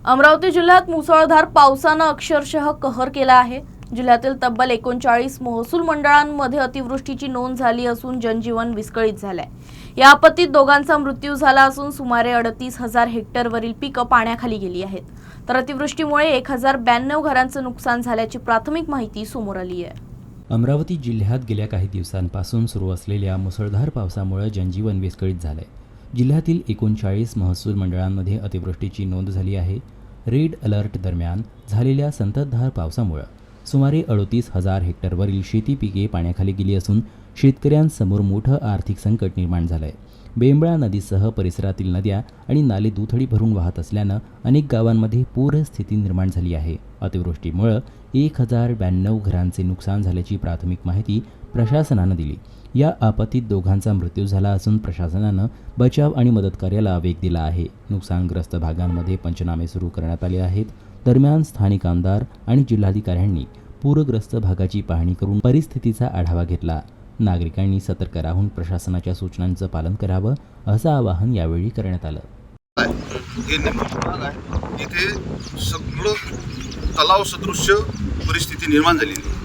अमरावती जिल्ह्यात मुसळधार पावसानं अक्षरशः कहर केला आहे। जिल्ह्यातील तब्बल 39 महसूल मंडळांमध्ये अतिवृष्टीची नोंद झाली असून जनजीवन विस्कळीत झालंय। या आपत्तीत दोघांचा मृत्यू झाला असून सुमारे 38,000 हेक्टरवरील पिकं पाण्याखाली गेली आहेत। तर अतिवृष्टीमुळे 1092 घरांचं नुकसान झाल्याची प्राथमिक माहिती समोर आली आहे। अमरावती जिल्ह्यात गेल्या काही दिवसांपासून सुरू असलेल्या मुसळधार पावसामुळे जनजीवन विस्कळीत झालंय। जिल्ह्यातील 39 महसूल मंडळांमध्ये अतिवृष्टीची नोंद झाली आहे। रेड अलर्ट दरम्यान झालेल्या संततधार पावसामुळे सुमारे 38,000 हेक्टरवरील शेती पिके पाण्याखाली गेली असून शेतकऱ्यांसमोर मोठं आर्थिक संकट निर्माण झालंय। बेंबळा नदीसह परिसरातील नद्या आणि नाले दुथडी भरून वाहत असल्यानं अनेक गावांमध्ये पूरस्थिती निर्माण झाली आहे। अतिवृष्टीमुळे 1092 घरांचे नुकसान झाल्याची प्राथमिक माहिती प्रशासनानं दिली। या आपत्तीत दोघांचा मृत्यू झाला असून प्रशासनानं बचाव आणि मदत कार्याला वेग दिला आहे। नुकसानग्रस्त भागांमध्ये पंचनामे सुरू करण्यात आले आहेत। दरम्यान स्थानिक आमदार आणि जिल्हाधिकाऱ्यांनी पूरग्रस्त भागाची पाहणी करून परिस्थितीचा आढावा घेतला। नागरिकांनी सतर्क राहून प्रशासनाच्या सूचनांचं पालन करावं असं आवाहन यावेळी करण्यात आलं। हे नेमकं भाग आहे इथे सगळं तलाव सदृश्य परिस्थिती निर्माण झालेली आहे।